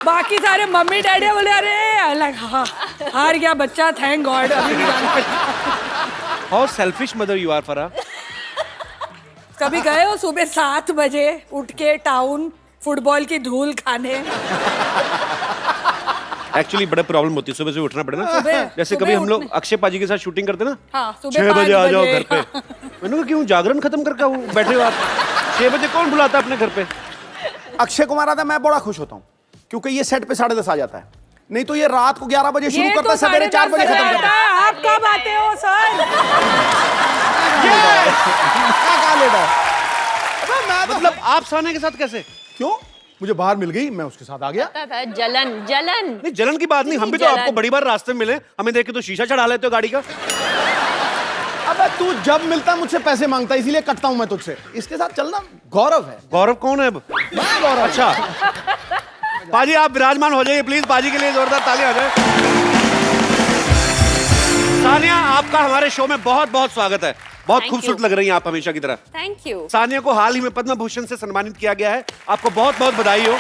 बाकी सारे mummy daddy बोले अरे अलग हार गया बच्चा, thank God. How selfish mother you are फरा। कभी गए हो सुबह 7 बजे उठ के टाउन फुटबॉल की धूल खाने? एक्चुअली बड़ा प्रॉब्लम होती है सुबह से उठना पड़े ना। जैसे कभी हम लोग अक्षय पाजी के साथ शूटिंग करते ना, हाँ, 6 बजे आ जाओ घर पे। मैंने कहा क्यों, जागरण खत्म करके बैठे हो आप? 6 बजे कौन बुलाता है अपने घर पे? अक्षय कुमार आता है, मैं बड़ा खुश होता हूँ क्योंकि ये सेट पे 10:30 आ जाता है, नहीं तो ये रात को 11 बजे शुरू करता है, सवेरे 4 बजे खत्म करता है। आप कब आते हो सर? क्या लेट है? मतलब आप सानिया के साथ कैसे? क्यों? मुझे बाहर मिल गई, मैं उसके साथ आ गया। था जलन जलन नहीं, जलन की बात नहीं, हम भी तो आपको बड़ी बार रास्ते में मिले, हमें देख के तो शीशा चढ़ा लेते हो गाड़ी का। अबे तू जब मिलता मुझसे पैसे मांगता, इसीलिए कटता हूं मैं तुझसे। इसके साथ चलना गौरव है। गौरव कौन है अब? मैं गौरव। अच्छा पाजी आप विराजमान हो जाइए प्लीज, पाजी के लिए जोरदार ताली आ जाए। सानिया आपका हमारे शो में बहुत बहुत स्वागत है, बहुत खूबसूरत लग रही हैं आप हमेशा की तरह। Thank you. सानिया को हाल ही में पद्म भूषण से सम्मानित किया गया है, आपको बहुत बहुत बधाई हो।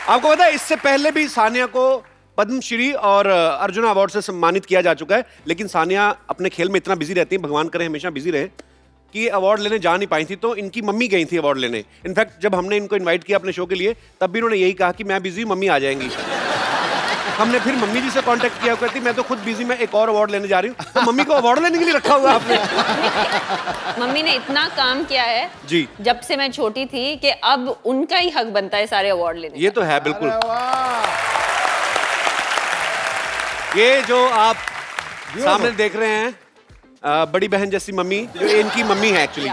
आपको पता है इससे पहले भी सानिया को पद्मश्री और अर्जुन अवार्ड से सम्मानित किया जा चुका है, लेकिन सानिया अपने खेल में इतना बिजी रहती है, भगवान करे हमेशा बिजी रहे, कि अवार्ड लेने जा नहीं पाई थी। तो इनकी मम्मी गई थी अवार्ड लेने। इनफैक्ट जब हमने इनको इनवाइट किया अपने शो के लिए, तब भी उन्होंने यही कहा कि मैं बिजी हूं, मम्मी आ जाएंगी। हमने फिर मम्मी जी से कांटेक्ट किया, कहती मैं तो खुद बिजी, मैं एक और अवार्ड लेने जा रही हूँ। तो मम्मी को अवार्ड लेने के लिए रखा हुआ आपने? मम्मी ने इतना काम किया है जी, जब से मैं छोटी थी कि अब उनका ही हक बनता है सारे अवार्ड लेने। ये तो है बिल्कुल। ये जो आप सामने देख रहे हैं बड़ी बहन जैसी मम्मी, जो इनकी मम्मी है एक्चुअली,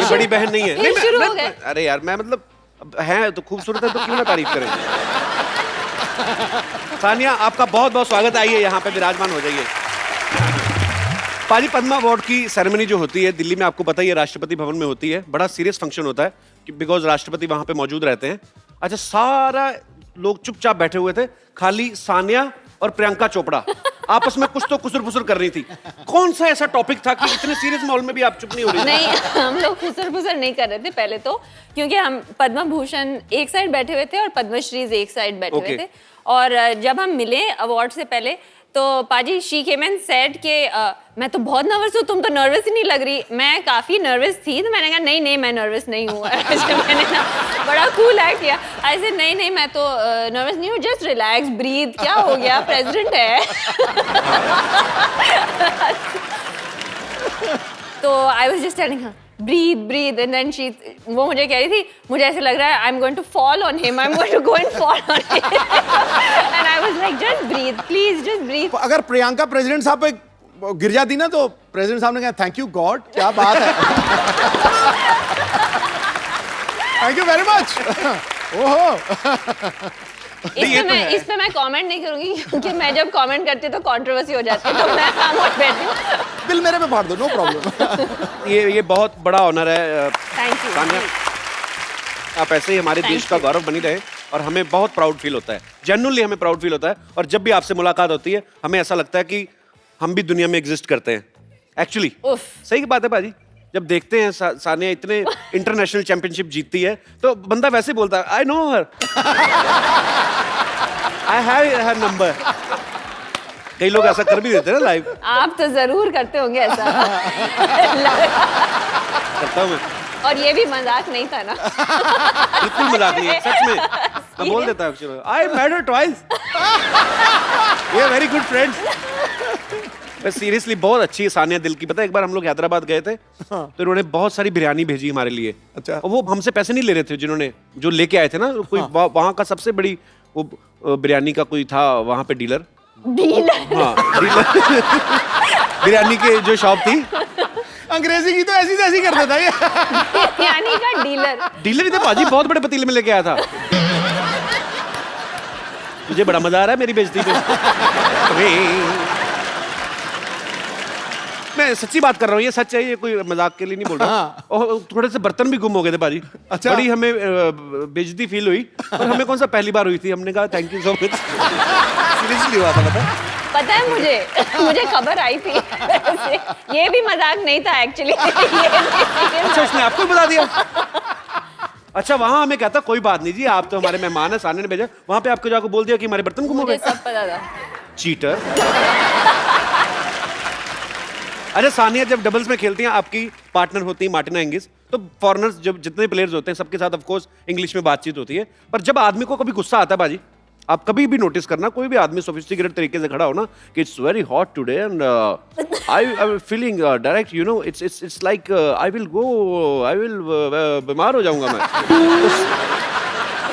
बड़ी बहन नहीं है। फिर शुरू हो गए। अरे यार मैं मतलब है तो खूबसूरत है तो क्यों ना तारीफ करें। सानिया आपका बहुत बहुत स्वागत, आइए यहाँ पे विराजमान हो जाइए। पाजी पद्मा अवार्ड की सेरेमनी जो होती है दिल्ली में, आपको पता ही है, राष्ट्रपति भवन में होती है। बड़ा सीरियस फंक्शन होता है बिकॉज राष्ट्रपति वहां पे मौजूद रहते हैं। अच्छा, सारा लोग चुपचाप बैठे हुए थे, खाली सानिया और प्रियंका चोपड़ा आपस में कुछ तो कुसुर-फुसुर कर रही थी। कौन सा ऐसा टॉपिक था कि इतने सीरियस माहौल में भी आप चुप नहीं हो रही थी? नहीं, हम लोग खुसर नहीं कर रहे थे पहले तो, क्योंकि हम पद्म भूषण एक साइड बैठे हुए थे और पद्मश्री एक साइड बैठे हुए थे। और जब हम मिले अवार्ड से पहले तो पाजी शी केम एंड सेड के मैं तो बहुत नर्वस हूँ, तुम तो नर्वस ही नहीं लग रही। मैं काफ़ी नर्वस थी, तो मैंने कहा नहीं मैं नर्वस नहीं हूँ। मैंने ना बड़ा कूल एक्ट किया, ऐसे नहीं मैं तो नर्वस नहीं हूँ, जस्ट रिलैक्स ब्रीथ, क्या हो गया, प्रेसिडेंट है। तो I was just telling her breathe and then she, वो मुझे कह रही थी मुझे ऐसे लग रहा है I am going to fall on him, I am going to go and fall on him, and I was like just breathe please, just breathe. अगर प्रियंका प्रेसिडेंट साहब पे गिर जाती ना तो प्रेसिडेंट साहब ने कहा थैंक यू गॉड, क्या बात है। Thank you very much. ओहो, इस पे मैं कमेंट नहीं करूंगी क्योंकि मैं जब कमेंट करती हूँ तो कंट्रोवर्सी हो जाती है, तो मैं खामोश बैठती हूँ। दिल मेरे पे फाड़ दो, नो प्रॉब्लम। ये बहुत बड़ा ऑनर है। Thank you. सानिया आप ऐसे ही हमारे देश का गौरव बनी रहे, और हमें बहुत प्राउड फील होता है, जेन्युइनली हमें प्राउड फील होता है। और जब भी आपसे मुलाकात होती है हमें ऐसा लगता है कि हम भी दुनिया में एग्जिस्ट करते हैं एक्चुअली। सही की बात है भाजी, जब देखते हैं सानिया इतने इंटरनेशनल चैंपियनशिप जीतती है तो बंदा वैसे बोलता है I know her, I have her number. कई लोग ऐसा कर भी देते हैं ना लाइव। आप तो जरूर करते होंगे ऐसा। करता हूँ मैं, और ये भी मजाक नहीं था ना? बिल्कुल मजाक नहीं है, सच में मैं बोल देता हूँ। I met her twice, we are very good friends. Seriously बहुत अच्छी है सानिया दिल की। पता है एक बार हम लोग हैदराबाद गए थे, तो इन्होंने बहुत सारी बिरयानी भेजी हमारे लिए। अच्छा। और वो हमसे पैसे नहीं ले रहे थे, जिन्होंने जो लेके आए थे ना, कोई वहाँ का सबसे बड़ी वो बिरयानी का कोई था वहाँ पे डीलर। हाँ डीलर बिरयानी के जो शॉप थी। अंग्रेजी की तो ऐसी तैसी कर देता ये। बिरयानी का डीलर ही थे पाजी, बहुत बड़े पतीले में लेके आया था। मुझे बड़ा मजा आ रहा है मेरी बेइज्जती पे। मैं सच्ची बात कर रहा हूँ, ये सच है, ये कोई मजाक के लिए नहीं बोल रहा। और थोड़े से बर्तन भी गुम हो गए थे बाजी। अच्छा। बड़ी हमें बेइज्जती फील हुई, और हमें कौन सा पहली बार हुई थी। हमने कहा thank you so much. Seriously हुआ था पता है मुझे खबर आई थी। ये भी मजाक नहीं था एक्चुअली। अच्छा उसने आपको ही बता दिया? अच्छा वहां हमें कहता कोई बात नहीं जी, आप तो हमारे मेहमान हैं, सानिया ने भेजा। वहां पे आपको जाकर बोल दिया कि हमारे बर्तन गुम हो मुझे गए। सब पता था। चीटर। अच्छा सानिया जब डबल्स में खेलती हैं, आपकी पार्टनर होती है मार्टिना हिंगिस, तो फॉरेनर्स जब जितने प्लेयर्स होते हैं सबके साथ ऑफ कोर्स इंग्लिश में बातचीत होती है, पर जब आदमी को कभी गुस्सा आता है बाजी, आप कभी भी नोटिस करना, कोई भी आदमी सोफिस्टिकेटेड तरीके से खड़ा हो ना कि it's very hot today and I feeling direct you know it's like I will बीमार हो जाऊंगा मैं।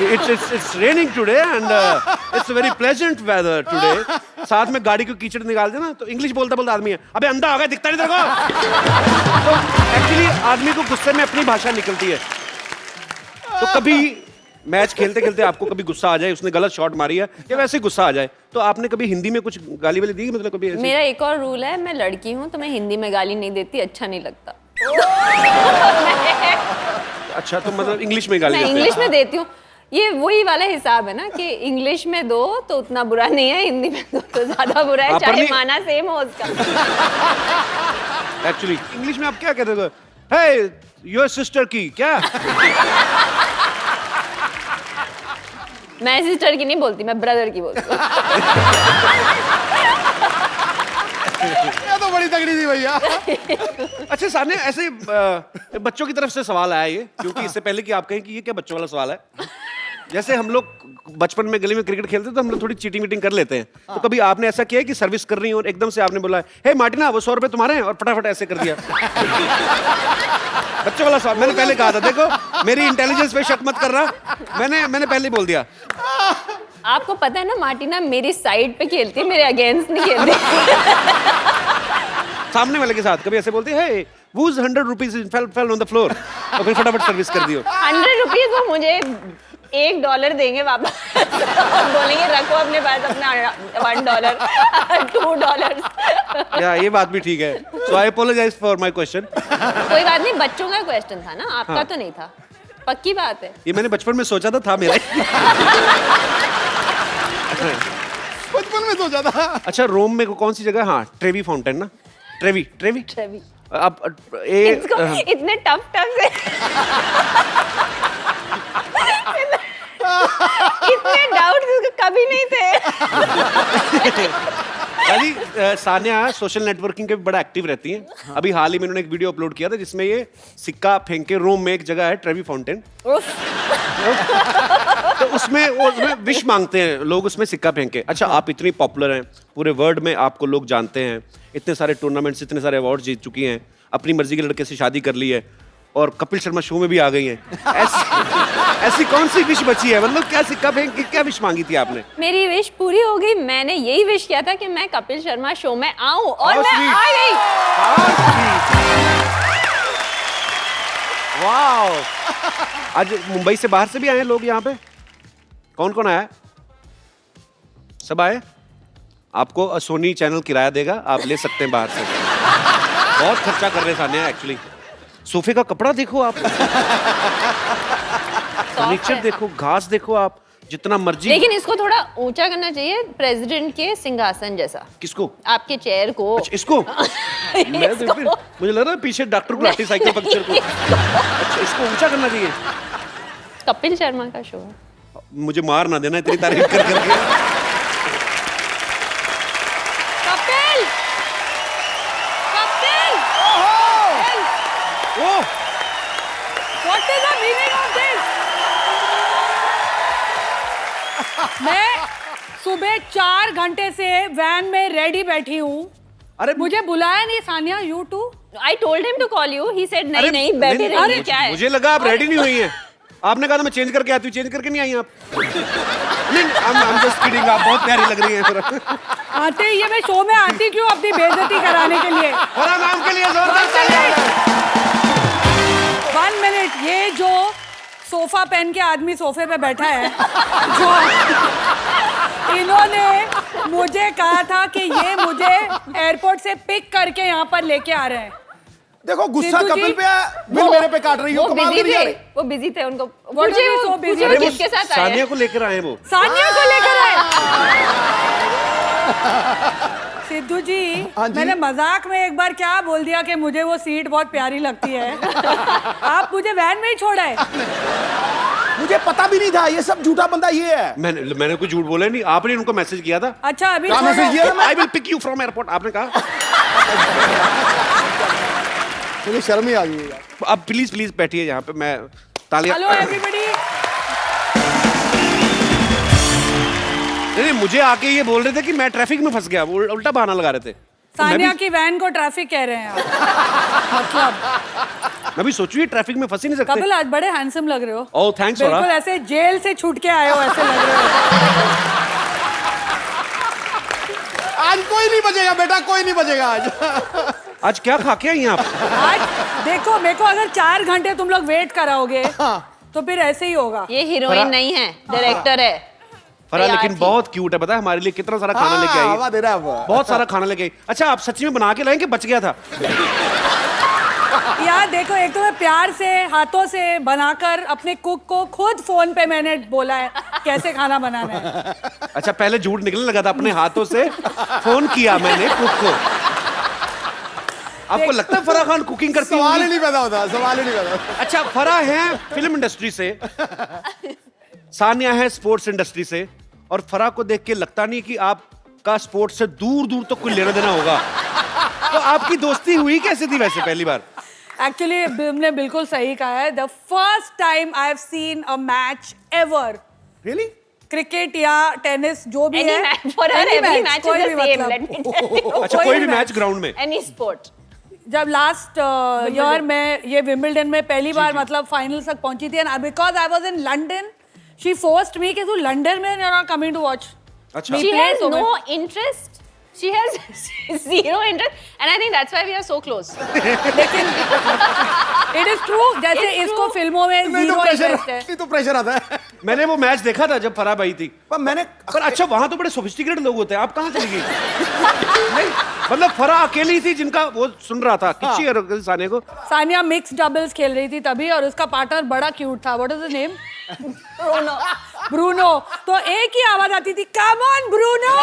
It's raining today and it's a very pleasant weather today. साथ में गाड़ी को कीचड़ निकाल देना तो इंग्लिश बोलता बोलता आदमी है, अबे अंधा हो गया दिखता नहीं तेरे को। तो एक्चुअली आदमी को गुस्से में अपनी भाषा निकलती है। तो कभी मैच खेलते खेलते आपको कभी गुस्सा आ जाए, उसने गलत शॉट मारी है या वैसे ही गुस्सा आ जाए, तो आपने कभी हिंदी में कुछ गाली वाली दी, मतलब कभी ऐसे? मेरा एक और रूल है, मैं लड़की हूँ तो मैं हिंदी में गाली नहीं देती, अच्छा नहीं लगता। अच्छा तो मतलब इंग्लिश में गाली मैं देते हैं? इंग्लिश में देती हूँ। ये वही वाला हिसाब है ना कि इंग्लिश में दो तो उतना बुरा नहीं है, हिंदी में दो तो ज्यादा बुरा है, चाहे माना सेम हो उसका। एक्चुअली इंग्लिश में आप क्या कहते हो? हे योर सिस्टर की क्या? मैं सिस्टर की नहीं बोलती, मैं ब्रदर की बोलती हूँ। ये तो बड़ी तगड़ी थी भैया। अच्छा सामने ऐसे बच्चों की तरफ से सवाल आया ये, क्योंकि इससे पहले कि आप कहें कि ये क्या बच्चों वाला सवाल है, जैसे हम लोग बचपन में गली में क्रिकेट खेलते तो हम लोग थोड़ी चीटिंग वीटिंग कर लेते हैं, तो कभी आपने ऐसा किया है कि सर्विस कर रही हो और एकदम से आपने बोला हे मार्टिना वो 100 रुपए तुम्हारे हैं, और फटाफट ऐसे कर दिया? बच्चों वाला सवाल मैंने पहले कहा था, देखो मेरी इंटेलिजेंस पे शक मत कर रहा, मैंने पहले ही बोल दिया। आपको पता है ना मार्टिना मेरी साइड पे खेलती है, मेरे अगेंस्ट नहीं खेलती। सामने वाले के साथ कभी ऐसे बोलते हैं हे whose 100 rupees fell on the floor, और फिर फटाफट सर्विस कर दियो। 100 रुपीज वो मुझे $1 देंगे वापस, बोलेंगे रखो अपने पास अपना $1, $2। या ये बात भी ठीक है, so I apologize for my question। कोई बात नहीं, बच्चों का क्वेश्चन था ना, आपका हाँ। तो नहीं था, पक्की बात है। ये मैंने बचपन में सोचा था मेरा। बचपन में सोचा था। अच्छा रोम में कौन सी जगह? हाँ ट्रेवी फाउंटेन ना, ट्रेवी ट्रेवी। अब इतने टफ से इतने डाउट कभी नहीं थे। अली सानिया सोशल नेटवर्किंग के भी बड़ा एक्टिव रहती हैं। अभी हाल ही में उन्होंने एक वीडियो अपलोड किया था जिसमें ये सिक्का फेंक के, रोम में एक जगह है ट्रेवी फाउंटेन, तो उसमें विश मांगते हैं लोग, उसमें सिक्का फेंक के। अच्छा आप इतनी पॉपुलर हैं, पूरे वर्ल्ड में आपको लोग जानते हैं, इतने सारे टूर्नामेंट्स, इतने सारे अवार्ड जीत चुकी हैं, अपनी मर्जी के लड़के से शादी कर ली है और कपिल शर्मा शो में भी आ गई हैं। ऐसी कौन सी विश बची है? मतलब क्या सिक्का फेंक के क्या विश मांगी थी आपने? मेरी विश पूरी हो गई, मैंने यही विश किया था कि मैं कपिल शर्मा शो में आऊं और मैं आ गई। वाओ! आज मुंबई से बाहर से भी आए हैं लोग यहाँ पे? कौन कौन आया? सब आए? आपको सोनी चैनल किराया देगा, आप ले सकते हैं बाहर से। बहुत खर्चा कर रहे सानिया एक्चुअली। सोफे का कपड़ा देखो आप, फर्नीचर देखो, घास देखो आप, जितना मर्जी। लेकिन इसको थोड़ा ऊंचा करना चाहिए, प्रेसिडेंट के सिंहासन जैसा। किसको? आपके चेयर को। अच्छा इसको? मैं तो फिर मुझे लग रहा है पीछे डॉक्टर गुलाटी साइकिल पंक्चर को। अच्छा इसको ऊंचा करना चाहिए। कपिल शर्मा का शो है। मुझे मार ना देना इतनी तारीफ कर करके। कपिल! कपिल! ओह! What is the meaning of this? मैं सुबह 4 घंटे से वैन में रेडी बैठी हूँ। अरे मुझे बुलाया नहीं Sania, you too? I told him to call you. He said नहीं नहीं बैठे रहिए, क्या है? मुझे लगा आप रेडी नहीं हुई हैं। आपने कहा था मैं चेंज करके आती हूँ, चेंज करके नहीं आई आप। नहीं I'm just kidding, आप बहुत प्यारी लग रही हैं। आते ही ये मैं शो में आती क्यों अपनी बेइज्जती कराने के लिए? और नाम के लिए जोरदार तालियां। 1 मिनट, ये जो सोफा पहन के आदमी सोफे पे बैठा है, जो इन्होंने मुझे कहा था कि ये मुझे एयरपोर्ट से पिक करके यहाँ पर लेके आ रहे हैं। देखो गुस्सा सिद्धू कपिल जी, पे है, बिल मेरे पे काट रही हो, कमाल कर रही है। वो बिजी थे, उनको What are you so busy? अरे वो किसके साथ आए सानिया हैं? को लेकर आए वो। सानिया को लेकर आए। सिद्धू जी, हाँ जी। मैंने मजाक में एक बार क्या बोल दिया कि मुझे वो सीट बहुत प्यारी लगती है। आप मुझे वैन में ही छोड़ा है। मुझे पता भी नहीं था, ये सब झूठा बंदा ये है। मैंने कुछ झूठ बोला नहीं, आपने उनको मैसेज किया था। अच्छा अभी क्या मैसेज किया था? I will pick you from airport, आपने कहा। मुझे शर्म ही आ गई यार। अब प्लीज प्लीज बैठिए यहाँ पे, मैं तालियां। Hello everybody. नहीं, मुझे आके ये बोल रहे थे कि मैं ट्रैफिक में फंस गया, वो उल्टा बहाना लगा रहे थे। तो सानिया की वैन को ट्रैफिक कह रहे हैं आप। मतलब मैं भी सोचू ये ट्रैफिक में फंस ही नहीं सकते। कपिल आज बड़े हैंडसम लग रहे हो। ओह थैंक्स बिल्कुल स्वरा। ऐसे जेल से छूट के आए हो ऐसे लग रहे हो। आज कोई नहीं बचेगा बेटा, कोई नहीं बचेगा आज। आज क्या खा के आई हैं आप? आज देखो मेरे को अगर 4 घंटे तुम लोग वेट कराओगे तो फिर ऐसे ही होगा। ये हीरोइन नहीं है, डायरेक्टर है। फरा तैयार लेकिन थी। बहुत क्यूट है, पता है हमारे लिए कितना सारा खाना लेके आई हवा है। दे रहा है अब। बहुत सारा खाना लेके आई। अच्छा आप सच्ची में बना के लाएं कि बच गया था? यार देखो, एक तो मैं प्यार से हाथों से बनाकर अपने कुक को खुद फोन पे मैंने बोला है कैसे खाना बनाना है। अच्छा पहले झूठ निकलने लगा था, अपने हाथों से फोन किया मैंने कुक को। आपको लगता है फराह खान कुकिंग करती सवाल ही होंगी? नहीं पैदा होता, सवाल ही नहीं पैदा होता। अच्छा फराह है फिल्म इंडस्ट्री से, सानिया है स्पोर्ट्स इंडस्ट्री से, और फराह को देख के लगता नहीं कि आपका स्पोर्ट्स से दूर दूर तक कोई लेना देना होगा। तो आपकी दोस्ती हुई कैसे थी वैसे पहली बार? एक्चुअली तुमने बिल्कुल सही कहा है। The first time I have seen a match ever, Really? Cricket या टेनिस जो भी Any है, match, for her any every match, match कोई is भी the same, मतलब। let me tell you. अच्छा कोई भी मैच ग्राउंड में? Any sport. जब लास्ट ईयर मैं ये विंबलडन में पहली बार मतलब फाइनल तक पहुंची थी, and because I was in London, she forced me कि तू लंदन में you are coming to watch. अच्छा She has no interest. She has zero interest, and I think that's why we are so close. लेकिन it is true, जैसे It's इसको true. फिल्मों में नहीं तो जीरो प्रेशर, इंटरेस्ट है। नहीं तो प्रेशर आता है। मैंने वो मैच देखा था जब फराह भाई थी। पर मैंने पर अच्छा वहां तो बड़े सोफिस्टिकेटेड लोग होते हैं, आप कहाँ चली गई? नहीं मतलब फराह अकेली थी जिनका वो सुन रहा था किच्ची और सानिया को। सानिया मिक्स डबल्स खेल रही थी तभी, और उसका पार्टनर बड़ा क्यूट था। What is the name? Bruno. Bruno. तो एक ही आवाज आती थी, कम ऑन ब्रूनो।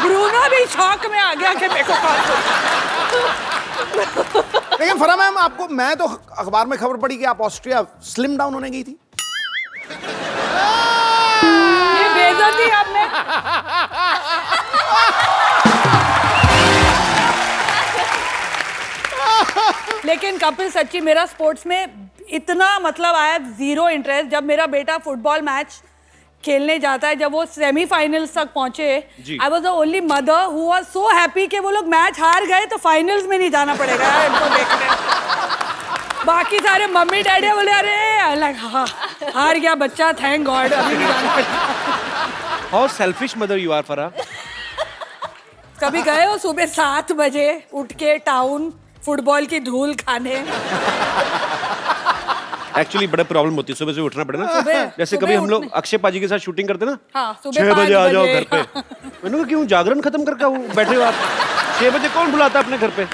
ब्रूनो भी शॉक में आ गया कि मेरे को कॉल। लेकिन फरा मैम आपको, मैं तो अखबार में खबर पड़ी कि आप ऑस्ट्रिया स्लिम डाउन होने गई थी। ये बेइज्जती अब मैं। लेकिन कपिल सच्ची मेरा स्पोर्ट्स में इतना मतलब आया जीरो इंटरेस्ट। जब मेरा बेटा फुटबॉल मैच खेलने जाता है, जब वो सेमीफाइनल्स तक पहुंचे, I was the only mother who was so happy कि वो लोग मैच हार गए तो फाइनल्स में नहीं जाना पड़ेगा यार इनको देखने। बाकी सारे मम्मी डैडी बोले अरे अलग, हाँ हार गया बच्चा, थैंक गॉड, अभी नहीं जाना पड़ेगा। How selfish mother you are Farah. कभी गए हो सुबह 7 बजे उठ के टाउन फुटबॉल की धूल खाने? एक्चुअली बड़ा प्रॉब्लम होती है सुबह से उठना पड़े ना। सुबह- जैसे सुबह कभी हम लोग उठने- अक्षय पाजी के साथ शूटिंग करते ना, हाँ, सुबह 6 बजे 5 आ जाओ बजे। घर पे। मैंने कहा क्यों, जागरण खत्म करके बैठे हो आप? 6 बजे कौन बुलाता है अपने घर पे?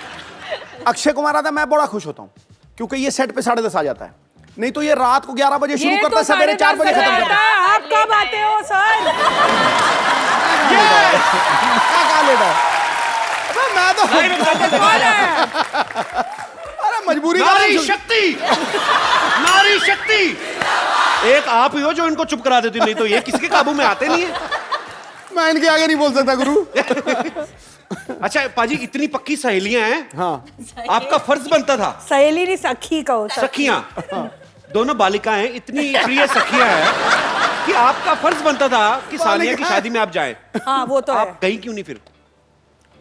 अक्षय कुमार आता है, मैं बड़ा खुश होता हूँ क्योंकि ये सेट पे 10:30 आ जाता है। नहीं तो ये रात को 11 बजे शुरू ये करता है, तो सवेरे 4 बजे 10:30 खत्म करता है। है। आप कब आते हो सर? क्या लेट है? अबे मैं तो कौन है? अरे मजबूरी का नारी नाम सुन- शक्ति, नारी शक्ति। एक आप ही हो जो इनको चुप करा देती, नहीं तो ये किसके काबू में आते नहीं है। मैं इनके आगे नहीं बोल सकता गुरु। अच्छा पाजी इतनी पक्की सहेलियां हैं, हाँ आपका फर्ज बनता था, सहेली नहीं सखी कहो सर। सखियां दोनों बालिकाएं इतनी प्रिय सखियां हैं कि आपका फर्ज बनता था कि सानिया की शादी में आप जाएं। हाँ वो तो है। आप गई क्यों नहीं फिर?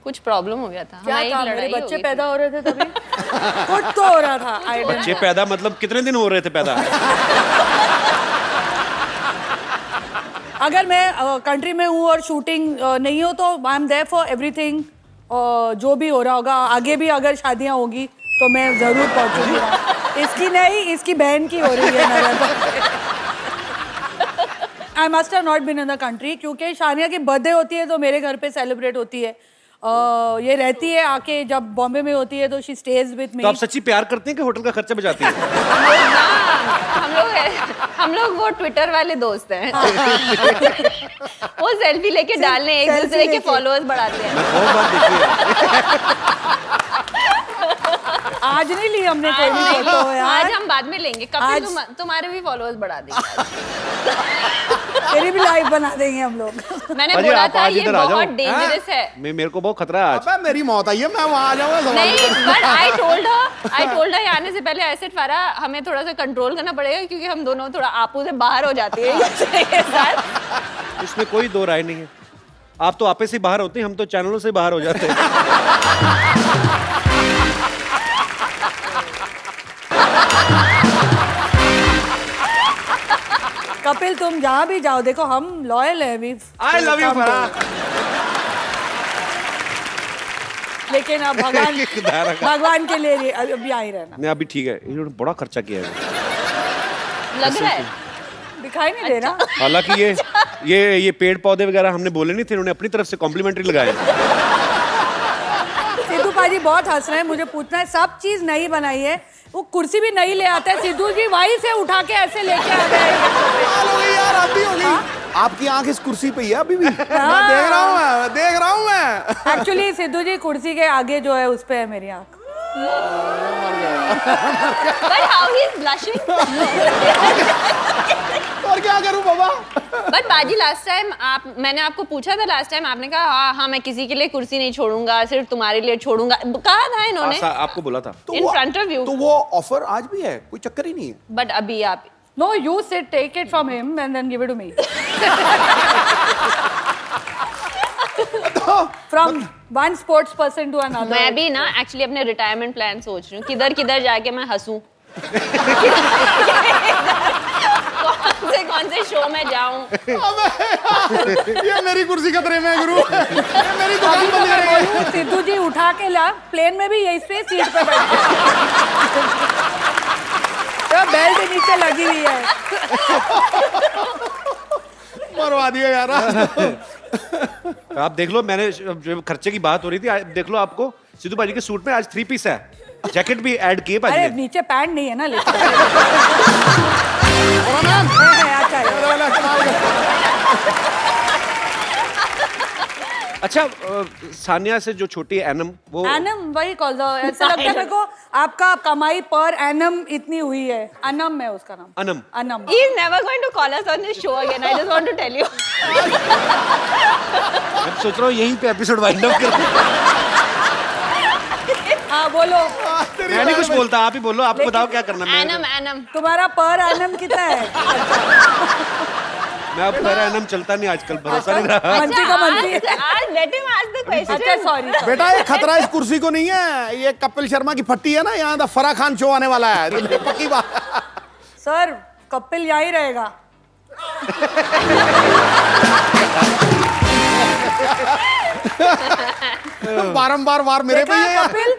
कुछ प्रॉब्लम हो गया था, क्या हमारी था, लड़ाई मेरे हो बच्चे गई थी। पैदा हो रहे थे तभी। कुछ तो हो रहा था। I don't बच्चे know। पैदा मतलब कितने दिन हो रहे थे पैदा? अगर मैं कंट्री में हूँ और शूटिंग नहीं हो तो I am there for everything. जो भी हो रहा होगा आगे भी, अगर शादियाँ होगी तो मैं जरूर पहुंचूंगी। इसकी नहीं, इसकी बहन की हो रही है। I must have not been in the country क्योंकि शानिया की बर्थडे होती है तो मेरे घर पे सेलिब्रेट होती है। ये रहती है आके, जब बॉम्बे में होती है तो शी स्टेज विद मी। तो आप सच्ची प्यार करते हैं कि होटल का खर्चा बचाती हैं? हम लोग वो ट्विटर वाले दोस्त हैं। वो सेल्फी लेके डालने एक सेल्फी दूसरे के लेके। फॉलोअर्स बढ़ाते हैं। बहुत बात देखी आज नहीं ली हमने कोई भी फोटो आज यार। हम बाद में लेंगे। कपिल आज- तुम्हारे भी फॉलोअर्स बढ़ा देंगे। तेरी भी लाइव बना देंगे हम लोग। मैंने पाजी, बोला आप था आज ये इधर आ जाओ। बहुत डेंजरस है। मेरे को बहुत खतरा है आज। अबे मेरी मौत आई है, मैं वहां आ जाऊंगा सवाल नहीं, करने। बट आई टोल्ड हर आने से पहले ऐसे फारा हमें थोड़ा सा कंट्रोल करना पड़ेगा क्योंकि हम दोनों थोड़ा आपू से बाहर हो जाते हैं ये साथ। इसमें कोई दो राय नहीं है। आप तो आपे से बाहर होते हैं, हम तो चैनलों से बाहर हो जाते हैं। कपिल तुम जहाँ भी जाओ देखो हम लॉयल है अभी। आई लव यू फरा। लेकिन अब भगवान के लिए अभी आ ही रहना। नहीं अभी ठीक है, इन्होंने बड़ा खर्चा किया है। लग रहा है दिखाई नहीं दे रहा। हालांकि ये पेड़ पौधे वगैरह हमने बोले नहीं थे, इन्होंने अपनी तरफ से कॉम्प्लीमेंट्री लगाए। सिद्धू पाजी बहुत हंस रहे हैं। मुझे पूछना है, सब चीज नई बनाई है, वो कुर्सी भी नहीं ले आते हैं। सिद्धू जी वहीं से उठा के ऐसे लेके आ गए। कमाल हो गई यार, आप भी हो गई। आपकी आंख इस कुर्सी पे ही है अभी भी। मैं देख रहा हूँ मैं। एक्चुअली सिद्धू जी कुर्सी के आगे जो है उस पे है मेरी आंख। But how he is blushing. और क्या करूं बाबा। बट बाजी मैंने आपको पूछा था लास्ट टाइम, आपने कहा हाँ मैं किसी के लिए कुर्सी नहीं छोड़ूंगा, सिर्फ तुम्हारे लिए छोड़ूंगा। कहा था इन्होंने आपको बोला था। in front of you। तो वो ऑफर आज भी है, कोई चक्कर ही नहीं है। बट अभी आप No, you sit, take it from him and then give it to me. From one sports person to another. मैं भी ना एक्चुअली अपने रिटायरमेंट प्लान सोच रही हूँ, किधर किधर जाके मैं हंसूं। कौन से शो में जाऊं। ये मेरी कुर्सी खतरे में है गुरु। ये मेरी दुकान अभी तो बंद मैं करेंगे। बोलूं, सिद्धू जी उठा के ला, प्लेन में भी यही पे सीट पे बैठे तो बेल्ट नीचे लगी हुई है। मरवा दिया यार। आप देख लो, मैंने जो खर्चे की बात हो रही थी, देख लो आपको सिद्धू भाजी के सूट में आज 3 पीस है, जैकेट भी ऐड किए भाजी अरे ने। नीचे पैंट नहीं है ना, लेकिन है, अच्छा है। अच्छा सानिया से जो छोटी है एनम, वो एनम वही कॉल दो। ऐसा लगता है मेरे को आपका कमाई पर एनम इतनी हुई है। अनम है उसका नाम। Anam. Anam. He is never going to call us on this show again. I just want to tell you. मैं सोच रहा हूँ यहीं पे एपिसोड वाइंड अप कर। हाँ बोलो, मैं नहीं कुछ बोलता, आप ही बोलो, आपको बताओ क्या करना है। Anam. तुम्हारा पर एनम कितना है? मैं अब मेरा एनम चलता नहीं आजकल, भरोसा नहीं रहा। मंत्री का मंत्री। आज let him ask the question. अच्छा सॉरी। बेटा ये खतरा इस कुर्सी को नहीं है, ये कपिल शर्मा की फट्टी है ना, यहाँ फरा खान शो आने वाला है। पक्की बात। सर कपिल यहीं रहेगा। बारंबार वार मेरे पे देखा ही है। कपिल,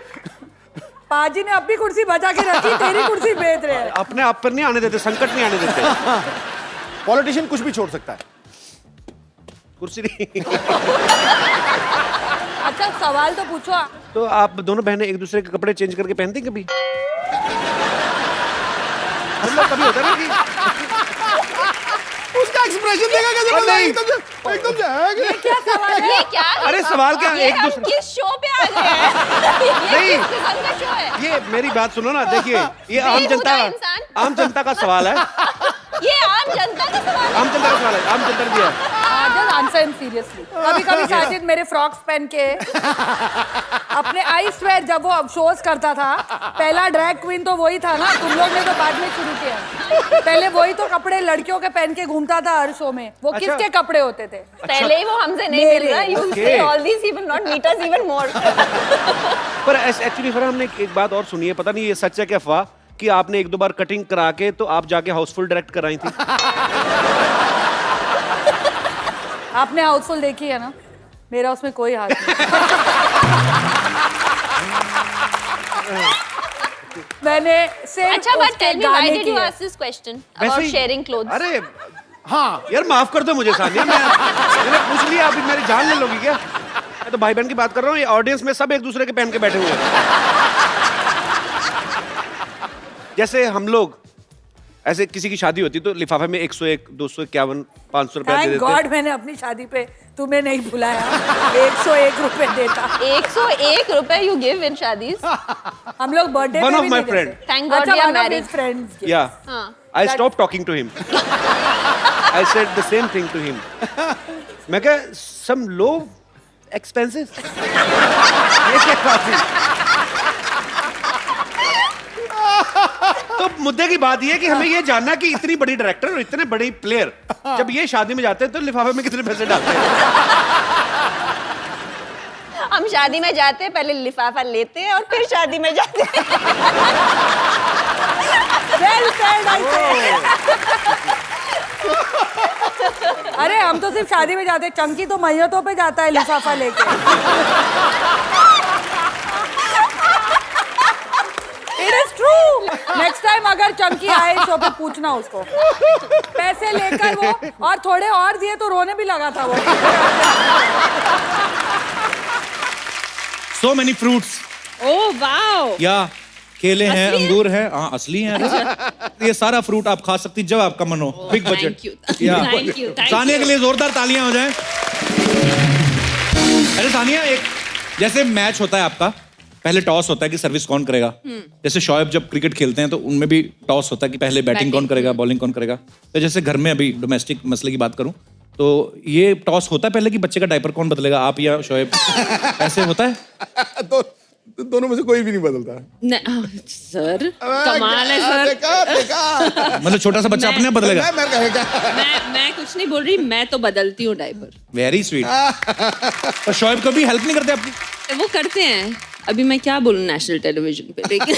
पाजी ने अपनी कुर्सी बचा के रखी, तेरी कुर्सी बेच रहे हैं। अपने आप पर नहीं आने देते, संकट नहीं आने देते। पॉलिटिशियन कुछ भी छोड़ सकता है, कुर्सी नहीं। अच्छा सवाल तो पूछो। तो आप दोनों बहनें एक दूसरे के कपड़े चेंज करके पहनती हैं कभी? मतलब कभी होता है ना कि उसका एक्सप्रेशन देखा कैसे और मजा नहीं। एकदम से है। क्या सवाल है? ये क्या? अरे सवाल क्या, ये एक हम दूसरे किस शो पे आ गए हैं? ये नहीं। किस किस्म का शो है? ये मेरी बात सुनो ना, देखिए ये बेहुदा इंसान। आम जनता का सवाल है। ये आम जनता का सवाल है। आम जनता का सवाल है, आम जनता ने दिया है। Just answer him seriously. कभी कभी साजिद मेरे फ्रॉक्स पहन के अपने आई स्वेयर, जब वो शोज करता था, पहला ड्रैग क्वीन तो वही था ना, तुम लोग ने तो बाद में शुरू किया। पहले वही तो कपड़े लड़कियों के पहन के घूमता था हर शो में। वो अच्छा। किसके कपड़े होते थे? पहले ही वो हमसे नहीं मेरे। मिल रहा। You Okay. say all these, he will not meet us even more. पर एक्चुअली फिर हमने एक बात और सुनी है, पता नहीं ये सच है क्या अफवाह, कि आपने 1-2 बार कटिंग करा के तो आप जाके हाउसफुल डायरेक्ट कराई थी। आपने हाउसफुल देखी है ना, मेरा उसमें कोई हाथ नहीं। मैंने सिर्फ अच्छा, but उसके tell me, why गाने did you किए। ask this question वैसे about ही- sharing clothes? अरे हाँ यार माफ कर दो मुझे सानिया, मैंने पूछ लिया, अभी मेरी जान ले लोगी क्या? मैं तो भाई बहन की बात कर रहा हूँ, ये ऑडियंस में सब एक दूसरे के पहन के बैठे हुए हैं। जैसे हम लोग ऐसे किसी की शादी होती तो लिफाफे में 101, 251, 500 रुपया दे थैंक देते। गॉड मैंने अपनी शादी पे तुम्हें नहीं बुलाया। 101 रुपए देता। 101 रुपए यू गिव इन शादीज? हम लोग बर्थडे One पे of भी my नहीं friend. देते। Thank God अच्छा, we are one of married. his friends. Yeah. हाँ. I stopped talking to him. I said the same thing to him. मैं कहा some low expenses. ये क्या बात है? तो मुद्दे की बात ये है कि हमें ये जानना कि इतनी बड़ी डायरेक्टर और इतने बड़े प्लेयर जब ये शादी में जाते हैं तो लिफाफे में कितने पैसे डालते हैं? हम शादी में जाते हैं, पहले लिफाफा लेते हैं और फिर शादी में जाते हैं। Well said, I say. अरे हम तो सिर्फ शादी में जाते हैं, चंकी तो मैयतों पे जाता है लिफाफा लेके। It is true. Next time अगर चंकी आए शो पे पूछना उसको। पैसे लेकर वो और थोड़े और दिए तो रोने भी लगा था वो। So many fruits. Oh wow. या केले हैं, अंगूर हैं, हाँ असली हैं। ये सारा फ्रूट आप खा सकती जब आपका मन हो। Big budget. Thank you. Thank you. Sania के लिए जोरदार तालियां हो जाएं। अरे सानिया, एक जैसे मैच होता है आपका, पहले टॉस होता है कि सर्विस कौन करेगा। जैसे शोएब जब क्रिकेट खेलते हैं तो उनमें भी टॉस होता है कि पहले बैटिंग कौन करेगा, बॉलिंग कौन करेगा। तो जैसे घर में अभी डोमेस्टिक मसले की बात करूं तो ये टॉस होता है पहले कि बच्चे का डायपर कौन बदलेगा, आप या शोएब? ऐसे होता है? दोनों में से कोई भी नहीं बदलता। सर कमाल है सर। देखा मतलब छोटा सा बच्चा अपने आप बदलेगा? मैं कुछ नहीं बोल रही, मैं तो बदलती हूँ डायपर। Very sweet. और शोएब कभी हेल्प नहीं करते आपकी? वो करते हैं। अभी मैं क्या बोलूँ नेशनल टेलीविजन पे, लेकिन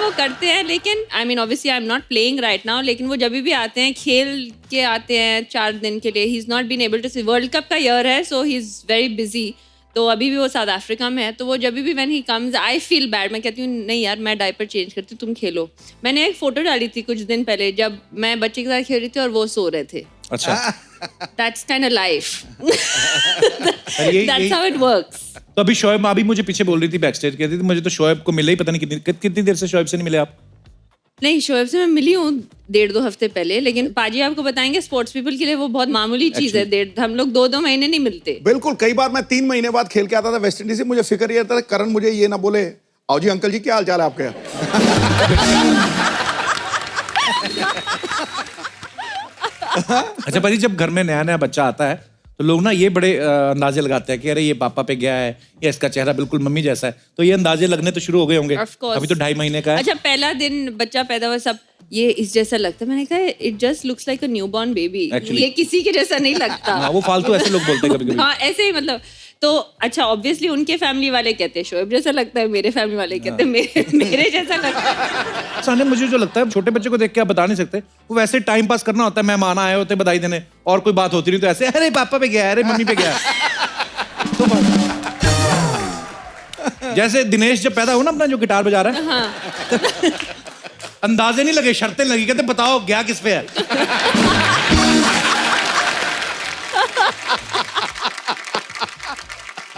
वो करते हैं। लेकिन I mean obviously I am not playing right now, लेकिन वो जब भी आते हैं खेल के आते हैं 4 दिन के लिए। He is not been able to see, world cup का ईयर है, so he is very busy. तो अभी भी वो साउथ अफ्रीका में है, तो वो जब भी when he comes I feel bad. मैं कहती हूँ नहीं यार, मैं डायपर चेंज करती हूँ, तुम खेलो। मैंने एक फोटो डाली थी कुछ दिन पहले जब मैं बच्चे के साथ खेल रही थी और वो सो रहे थे। अच्छा। That's kind of life. यही- That's how it works. तो अभी शोएब अभी मुझे पीछे बोल रही थी बैक स्टेज, कहती थी मुझे तो शोएब को मिले ही पता नहीं कितनी देर से शोएब से नहीं मिले आप? नहीं, शोएब से मैं मिली हूँ 1.5-2 हफ्ते पहले, लेकिन पाजी आपको बताएंगे स्पोर्ट्स पीपल के लिए वो बहुत मामूली चीज है। हम लोग 2-2 महीने नहीं मिलते। बिल्कुल, कई बार मैं 3 महीने बाद खेल के आता था वेस्ट इंडीज से, मुझे फिक्र ये था करण मुझे ये ना बोले, आओ जी अंकल जी क्या हाल चाल है आपके? अच्छा पाजी, जब घर में नया नया बच्चा आता है तो लोग ना ये बड़े अंदाजे लगाते हैं कि अरे ये पापा पे गया है या इसका चेहरा बिल्कुल मम्मी जैसा है, तो ये अंदाजे लगने तो शुरू हो गए होंगे। Of course. अभी तो 2.5 महीने का है। अच्छा, पहला दिन बच्चा पैदा हुआ सब ये इस जैसा लगता है। मैंने कहा it just looks like a newborn baby. Actually. ये किसी के जैसा नहीं लगता। हाँ, वो फालतू ऐसे लोग बोलते हैं कभी कभी। हाँ, ऐसे ही मतलब। तो अच्छा, ऑब्वियसली उनके फैमिली वाले कहते हैं शोएब जैसा लगता है, मेरे फैमिली वाले कहते हैं मेरे जैसा लगता है। साने, मुझे जो लगता है छोटे बच्चे को देख के आप बता नहीं सकते, वो वैसे टाइम पास करना होता है। मेहमान आए होते बधाई देने और कोई बात होती नहीं तो ऐसे अरे पापा पे गया, अरे मम्मी पे गया। तो जैसे दिनेश जब पैदा हुआ ना अपना जो गिटार बजा रहा है, हाँ। अंदाजे नहीं लगे, शर्तें लगी, कहते बताओ गया किस पे है।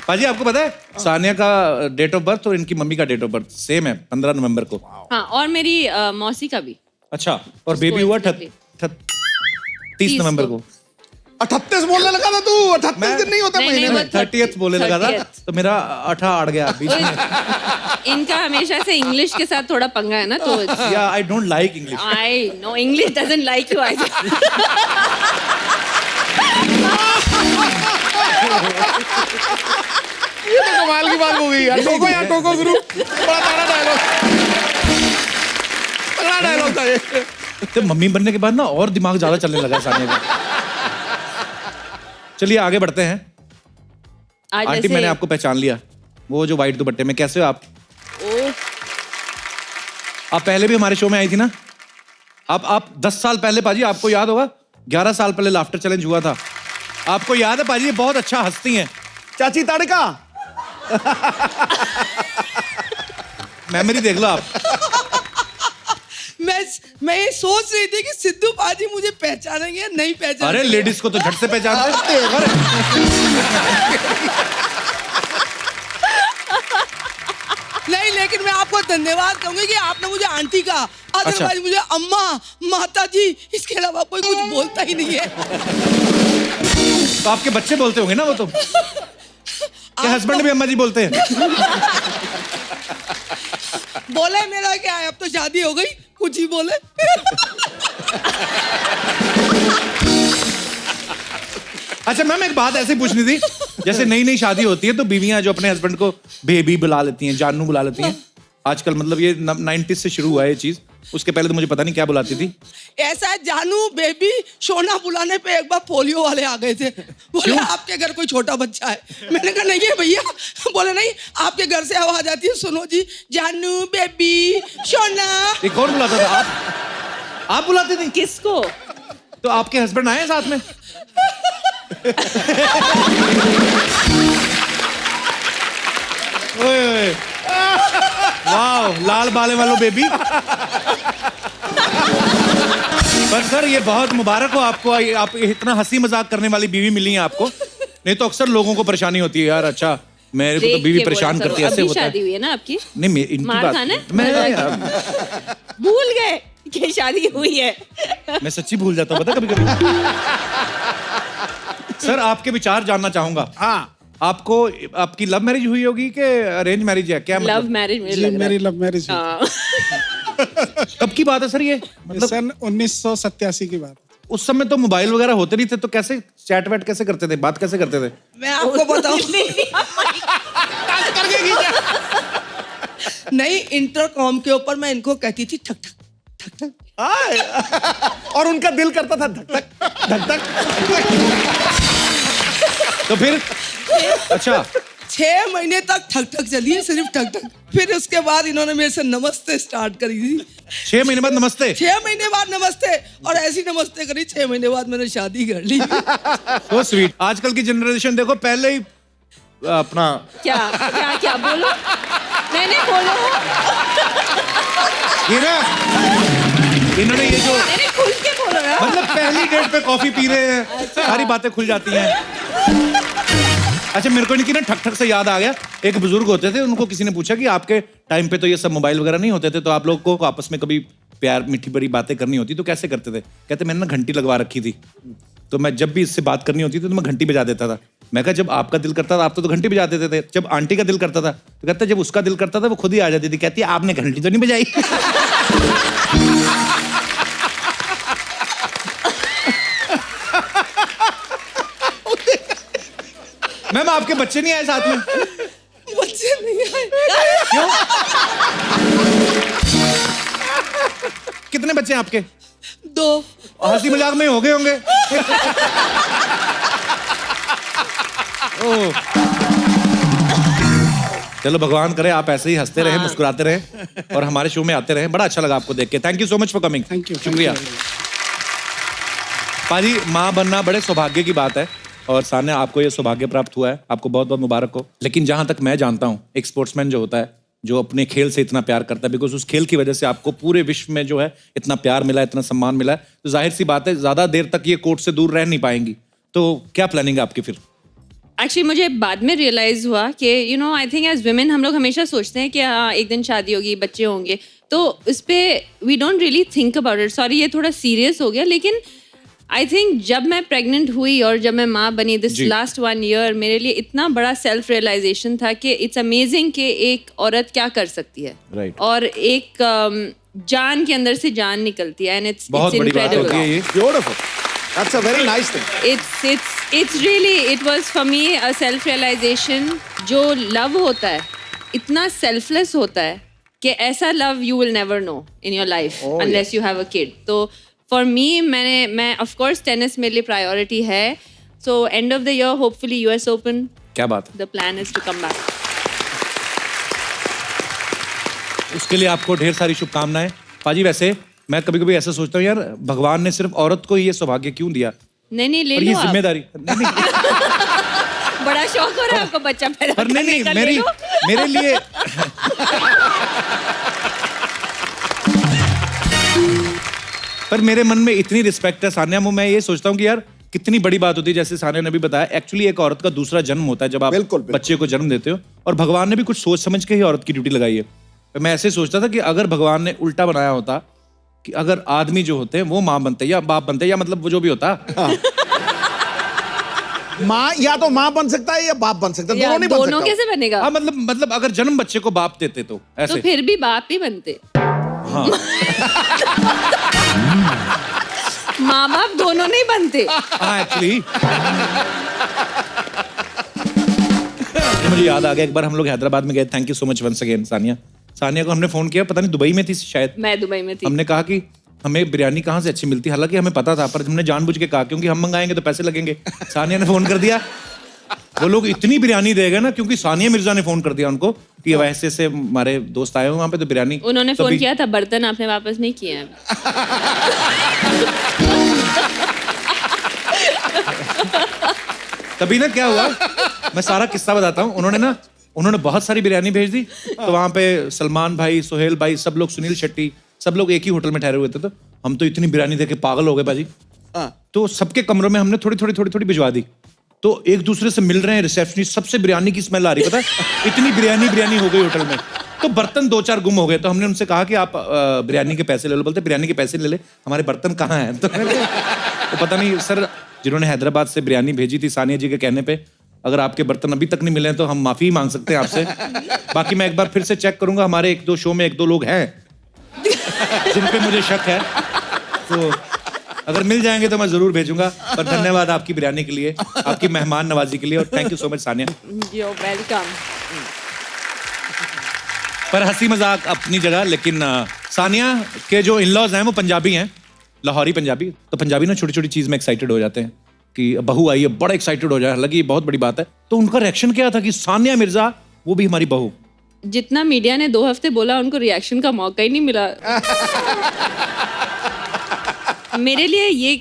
पाजी आपको पता है सानिया का डेट ऑफ बर्थ और इनकी मम्मी का डेट ऑफ बर्थ सेम है, 15 नवंबर को। हाँ, और मेरी मौसी का भी। अच्छा, और बेबी हुआ 30 नवंबर को। 38 बोलने लगा था तू, 38 दिन नहीं होता महीने में। 30th बोलने लगा था, तो मेरा 18 अड़ गया बीच में। इनका हमेशा से इंग्लिश के साथ थोड़ा पंगा है ना, तो या I don't like English. I know English doesn't like you. ये तो कमाल की बात हो गई यार। टोको यार, टोको गुरु, बड़ा तगड़ा डायलॉग था ये। तो मम्मी बनने के बाद ना और दिमाग ज्यादा चलने लगा सानिया का। चलिए आगे बढ़ते हैं। आज आंटी, जैसे मैंने आपको पहचान लिया, वो जो व्हाइट दुपट्टे में। कैसे हो आप? आप पहले भी हमारे शो में आई थी ना। आप 10 साल पहले पाजी, आपको याद होगा, 11 साल पहले लाफ्टर चैलेंज हुआ था। आपको याद है पाजी? ये बहुत अच्छा हंसती हैं। चाची तड़का। मेमोरी देख लो आप। मैं ये सोच रही थी कि सिद्धू पाजी मुझे पहचानेंगे या नहीं पहचानेंगे। अरे लेडीज को तो झट से पहचानते हैं। अरे नहीं, लेकिन मैं आपको धन्यवाद कहूंगी कि आपने मुझे आंटी कहा, अदरवाइज मुझे अम्मा, माता जी, इसके अलावा कोई कुछ बोलता ही नहीं है। तो आपके बच्चे बोलते होंगे ना वो तो, क्या हस्बैंड भी अम्मा जी बोलते हैं? बोले मेरा क्या है, अब तो शादी हो गई, कुछ ही बोले। अच्छा मैम, एक बात ऐसे पूछनी थी, जैसे नई नई शादी होती है तो बीवियां जो अपने हस्बैंड को बेबी बुला लेती हैं, जानू बुला लेती हैं, आजकल मतलब ये 90s से शुरू हुआ है ये चीज, उसके पहले तो मुझे पता नहीं क्या बुलाती थी। ऐसा है, जानू, बेबी, सोना बुलाने पे एक बार पोलियो वाले आ गए थे, बोले आपके घर कोई छोटा बच्चा है। मैंने कहा नहीं है भैया, बोले नहीं, आपके घर से आवाज आती है, सुनो जी, जानू, बेबी, सोना। ये कौन बुलाता था? आप बुलाते थे? किसको? तो आपके हस्बैंड आए साथ में? ओए ओए, वाह, लाल बाले वालों बेबी। पर सर ये बहुत मुबारक हो आपको, आप इतना हंसी मजाक करने वाली बीवी मिली है आपको, नहीं तो अक्सर लोगों को परेशानी होती है यार, अच्छा मेरे को तो बीवी परेशान करती है, ऐसे होता है। शादी हुई है ना आपकी? नहीं इनकी मार बात खाना? मैं भूल गए कि शादी हुई है। मैं सच्ची भूल जाता हूँ, पता कभी कभी। सर आपके विचार जानना चाहूंगा। हाँ, आपको, आपकी लव मैरिज हुई होगी कि अरेंज मैरिज है क्या? लव मैरिज मेरी लव मैरिज कब की बात है सर ये? मतलब सन 1987 की बात। उस समय तो मोबाइल वगैरह होते नहीं थे, तो कैसे चैट वैट कैसे करते थे, बात कैसे करते थे? मैं आपको बताऊं, नहीं, इंटरकॉम के ऊपर मैं इनको कहती थी ठक ठक ठक ठक, और उनका दिल करता था धक धक धक धक। तो फिर अच्छा 6 महीने तक ठक ठक चली है, सिर्फ ठक ठक। फिर उसके बाद इन्होंने मेरे से नमस्ते स्टार्ट करी थी। 6 महीने बाद नमस्ते? 6 महीने बाद नमस्ते, और ऐसी नमस्ते करी, 6 महीने बाद मैंने शादी कर ली। So sweet. आजकल की जनरेशन देखो, पहले ही अपना क्या क्या क्या बोलो, नहीं बोलो, ये ना, इन्होंने ये जो नहीं खुल के बोलो यार। मतलब पहली डेट पे कॉफी पी रहे हैं, सारी बातें खुल जाती हैं। अच्छा मेरे को इनकी ना ठक ठक से याद आ गया, एक बुजुर्ग होते थे, उनको किसी ने पूछा कि आपके टाइम पे तो ये सब मोबाइल वगैरह नहीं होते थे, तो आप लोगों को आपस में कभी प्यार मीठी बड़ी बातें करनी होती तो कैसे करते थे? कहते मैंने ना घंटी लगवा रखी थी, तो मैं जब भी इससे बात करनी होती थी तो मैं घंटी बजा देता था। मैं कहा जब आपका दिल करता था आप तो घंटी बजा देते थे, जब आंटी का दिल करता था तो कहते जब उसका दिल करता था वो खुद ही आ जाती थी, कहती है आपने घंटी तो नहीं बजाई। मैम आपके बच्चे नहीं आए साथ में? बच्चे नहीं आए। क्यों? कितने बच्चे हैं आपके? 2। हंसी मजाक में हो गए होंगे। ओह, चलो भगवान करे आप ऐसे ही हंसते रहे, मुस्कुराते रहे और हमारे शो में आते रहे। बड़ा अच्छा लगा आपको देख के। Thank you so much for coming. Thank you, शुक्रिया। पाजी, माँ बनना बड़े सौभाग्य की बात है और सान्या आपको ये सौभाग्य प्राप्त हुआ है, आपको बहुत बहुत मुबारक हो। लेकिन जहां तक मैं जानता हूँ, एक स्पोर्ट्समैन जो होता है, जो अपने खेल से इतना प्यार करता है, बिकॉज उस खेल की वजह से आपको पूरे विश्व में जो है इतना प्यार मिला है, इतना सम्मान मिला है, तो जाहिर सी बात है ज्यादा देर तक ये कोर्ट से दूर रह नहीं पाएंगी। तो क्या प्लानिंग है आपकी फिर? एक्चुअली मुझे बाद में रियलाइज हुआ कि आई थिंक एज वुमेन हम लोग हमेशा सोचते हैं कि हाँ एक दिन शादी होगी, बच्चे होंगे, तो इस पे we don't really think about it. Sorry ये थोड़ा सीरियस हो गया, लेकिन आई थिंक जब मैं प्रेग्नेंट हुई और जब मैं माँ बनी दिस लास्ट 1 year, मेरे लिए इतना बड़ा सेल्फ रियलाइजेशन था कि इट्स अमेजिंग कि एक औरत क्या कर सकती है। Right. और एक जान के अंदर से जान निकलती है, एंड इट्स बहुत बड़ी बात होती है ये। Beautiful, that's a very nice thing. it's really it was for me a self realization। जो लव होता है इतना सेल्फलेस होता है कि ऐसा love you will never know in your life unless you have a kid। तो for me मैं of course टेनिस मेरे लिए प्रायोरिटी है। so end of the year hopefully US Open। क्या बात है? the plan is to come back। उसके लिए आपको ढेर सारी शुभकामनाएं। पाजी वैसे मैं कभी कभी ऐसा सोचता हूँ यार, भगवान ने सिर्फ औरत को ये सौभाग्य क्यों दिया? नहीं ले और लो ये आप। जिम्मेदारी नहीं, बड़ा शौक हो रहा है आपको बच्चा पैदा पर नहीं करने का, ले लो। मेरे लिए पर मेरे मन में इतनी रिस्पेक्ट है सान्या, मैं ये सोचता हूँ कि यार कितनी बड़ी बात होती है। जैसे सान्या ने भी बताया, एक्चुअली एक औरत का दूसरा जन्म होता है जब आप बिल्कुल, बिल्कुल। बच्चे को जन्म देते हो, और भगवान ने भी कुछ सोच समझ के ही औरत की ड्यूटी लगाई है। मैं ऐसे सोचता था कि अगर भगवान ने उल्टा बनाया होता कि अगर आदमी जो होते हैं वो माँ बनते या बाप बनते या मतलब वो जो भी होता माँ या तो माँ बन सकता है या बाप बन सकता है, दोनों नहीं बन दोनों सकता। कैसे बनेगा? हाँ मतलब अगर जन्म बच्चे को बाप देते तो तो ऐसे फिर भी बाप ही बनते। हाँ माँ बाप दोनों नहीं बनते। हाँ एक्चुअली मुझे याद आ गया एक बार हम लोग हैदराबाद में गए। Thank you so much once again Sania को हमने फोन किया, पता नहीं दुबई में थी शायद। मैं दुबई में थी। हमने कहा कि हमें बिरयानी कहाँ से अच्छी मिलती है, हालांकि हमें पता था पर हमने जानबूझ के कहा क्योंकि हम मंगाएंगे तो पैसे लगेंगे। सानिया ने फोन कर दिया, वो लोग इतनी बिरयानी देगा ना क्योंकि सानिया मिर्जा ने फोन कर दिया उनको कि वैसे से हमारे दोस्त आए हुए वहाँ पे तो बिरयानी। उन्होंने फोन किया था, बर्तन आपने वापस नहीं किए हैं। तभी ना क्या हुआ, मैं सारा किस्सा बताता हूँ। उन्होंने बहुत सारी बिरयानी भेज दी, तो वहाँ पे सलमान भाई, सोहेल भाई, सब लोग, सुनील शेट्टी, सब लोग एक ही होटल में ठहरे हुए थे। तो हम तो इतनी बिरयानी देख के पागल हो गए बाजी। तो सबके कमरों में हमने थोड़ी भिजवा दी। तो एक दूसरे से मिल रहे हैं रिसेप्शनिस्ट, सबसे बिरयानी की स्मेल आ रही, पता है इतनी बिरयानी हो गई होटल में। तो बर्तन 2-4 गुम हो गए। तो हमने उनसे कहा कि आप बिरयानी के पैसे ले लो। बोलते बिरयानी के पैसे ले ले, हमारे बर्तन कहाँ हैं? तो पता नहीं सर, जिन्होंने हैदराबाद से बिरयानी भेजी थी सानिया जी के कहने पे, अगर आपके बर्तन अभी तक नहीं मिले हैं तो हम माफी मांग सकते हैं आपसे। बाकी मैं एक बार फिर से चेक करूंगा, हमारे 1-2 शो में 1-2 लोग हैं जिन पे मुझे शक है, तो अगर मिल जाएंगे तो मैं जरूर भेजूंगा। पर धन्यवाद आपकी बिरयानी के लिए, आपकी मेहमान नवाजी के लिए, और thank you so much Sania. You're welcome. पर हंसी मजाक अपनी जगह, लेकिन सानिया के जो इन-लॉज हैं वो पंजाबी हैं, लाहौरी पंजाबी। तो पंजाबी ना छोटी छोटी चीज में एक्साइटेड हो जाते हैं कि बहू आई है, बड़ा एक्साइटेड हो जाए, हालांकि ये बहुत बड़ी बात है। तो उनका रिएक्शन क्या था कि सानिया मिर्जा वो भी हमारी बहू। जितना मीडिया ने 2 हफ्ते बोला, उनको रिएक्शन का मौका ही नहीं मिला। मेरे लिए ये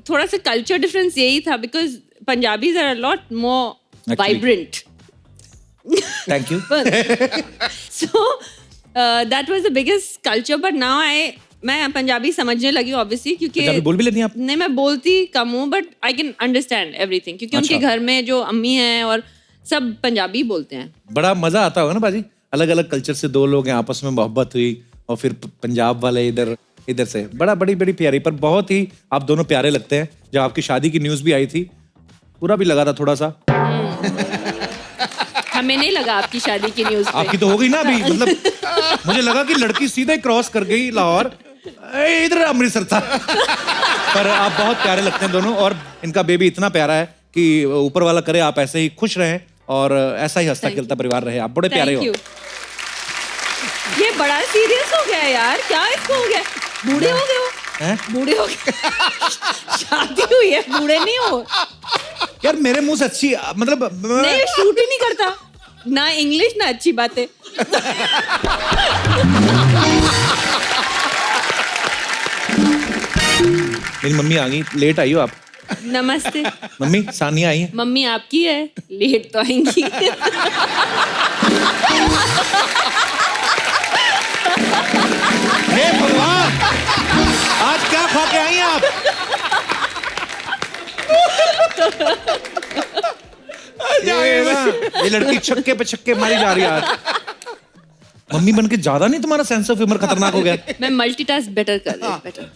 थोड़ा सा कल्चर डिफरेंस यही था, because Punjabis are a lot more vibrant. Thank you. So that was the biggest culture, but now मैं पंजाबी समझने लगी ऑब्वियसली, क्योंकि पंजाबी बोल भी लेती हैं आप? नहीं, मैं बोलती कम हूँ, but I can understand everything, क्योंकि उनके घर में जो अम्मी हैं और सब पंजाबी बोलते हैं। बड़ा मजा आता होगा ना बाजी, अलग अलग कल्चर से 2 लोग हैं, आपस में मोहब्बत हुई, और फिर पंजाब वाले इधर से, बड़ी प्यारी। पर बहुत ही आप दोनों प्यारे लगते हैं। जब आपकी शादी की न्यूज भी आई थी, पूरा भी लगा था थोड़ा सा। हमें नहीं लगा आपकी शादी की न्यूज़ पे। आपकी तो हो गई ना अभी, मतलब मुझे लगा कि लड़की सीधे क्रॉस कर गई लाहौर, इधर अमृतसर था। पर आप बहुत प्यारे लगते हैं दोनों, और इनका बेबी इतना प्यारा है कि ऊपर वाला करे आप ऐसे ही खुश रहें और ऐसा ही हंसता खेलता परिवार रहे। आप बड़े प्यारे हो। ये बड़ा सीरियस हो गया यार, क्या इसको हो गया? बूढ़े हो गए हो? बूढ़े हो गए? शादी हुई है, बूढ़े नहीं हो यार। मेरे मुंह से अच्छी, मतलब नहीं, शूट ही नहीं करता ना इंग्लिश ना अच्छी बातें। मेरी मम्मी आ गई, लेट आई हो आप? नमस्ते मम्मी, सानिया आई है। मम्मी आपकी है, लेट तो आएंगी। हे भगवान, आज क्या खा के आई हैं आप? ये लड़की छक्के पे छक्के मारी जा रही है आज। मम्मी बन के ज्यादा नहीं तुम्हारा सेंस ऑफ ह्यूमर खतरनाक हो गया? मैं मल्टीटास्क बेटर कर रही हूँ, बेटर।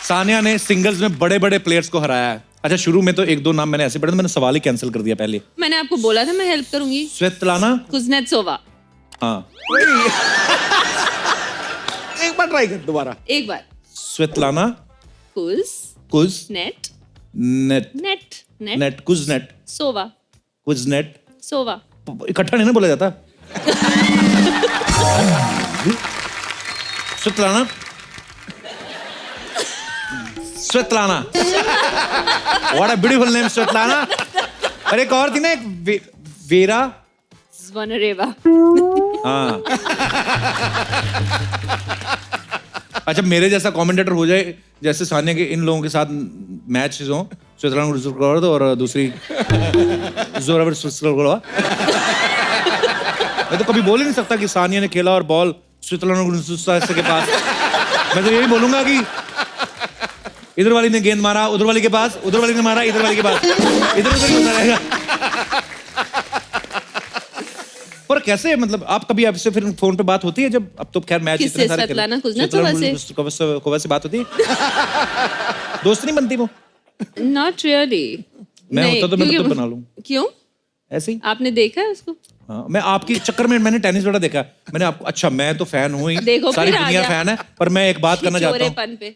सानिया ने सिंगल्स में बड़े बड़े प्लेयर्स को हराया है। अच्छा, शुरू में तो 1-2 नाम मैंने ऐसे पढ़े, मैंने सवाल ही कैंसिल कर दिया पहले। मैंने आपको बोला था मैं हेल्प करूंगी। Svetlana Kuznetsova. हाँ, एक बार ट्राई कर दोबारा। एक बार। स्वेतलाना कुज़नेट कुज़नेट सोवा। कुज़नेट सोवा। इकट्ठा नहीं ना बोला जाता। Svetlana what a beautiful name, Svetlana. और एक और थी ना, एक वेरा ज़्वनरेवा। हाँ। अच्छा, मेरे जैसा कमेंटेटर हो जाए जैसे सानिया के इन लोगों के साथ मैच हो, स्विट्जरलैंड और दूसरी जोरावर स्विट्जरलैंड। मैं तो कभी बोल ही नहीं सकता कि सानिया ने खेला और बॉल स्विट्जरलैंड के पास। मैं तो यही बोलूंगा कि इधर वाली ने गेंद मारा उधर वाली के पास, उधर वाली ने मारा इधर वाली के पास, इधर उधर ही होता रहेगा। पर कैसे मतलब आप कभी आपसे फिर फोन पे बात होती है जब अब तो खैर मैच किससे? svetlana कुज़नेत्सोवा से बात होती है? दोस्त नहीं बनती वो? Not really. मैं होता तो मैं तो बना लूं। क्यों? ऐसे ही? आपने देखा है उसको? हाँ, मैं आपके चक्कर में मैंने टेनिस बड़ा देखा। मैंने आपको अच्छा मैं तो फैन हूँ ही, देखो सारी फिर आ दुनिया गया। फैन है, पर मैं एक बात करना चाहता हूँ, छिछोरेपन पे।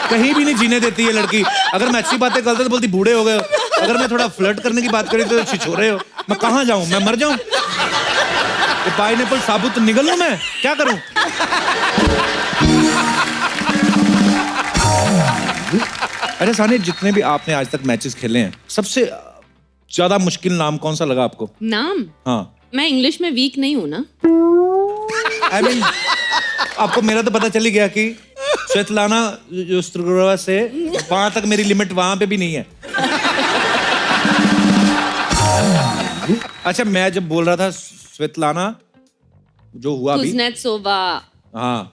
कहीं भी नहीं जीने देती है लड़की। अगर मैं अच्छी बातें करता तो बोलती बूढ़े हो गए हो, अगर मैं थोड़ा फ्लर्ट करने की बात करी तो छिछोरे हो। मैं कहाँ जाऊँ? मैं मर जाऊँ? पाइनएप्पल साबुत निगल लूँ मैं? क्या करूँ? अरे सानिया, जितने भी आपने आज तक मैचेस खेले हैं, सबसे ज्यादा मुश्किल नाम कौन सा लगा आपको? नाम? हाँ, मैं इंग्लिश में वीक नहीं हूँ ना। I mean, आपको मेरा तो पता चल ही गया कि स्वेतलाना युस्त्रोवा से वहां तक मेरी लिमिट वहां पे भी नहीं है। अच्छा, मैं जब बोल रहा था स्वेतलाना जो हुआ अभी, कुज़नेत्सोवा। हाँ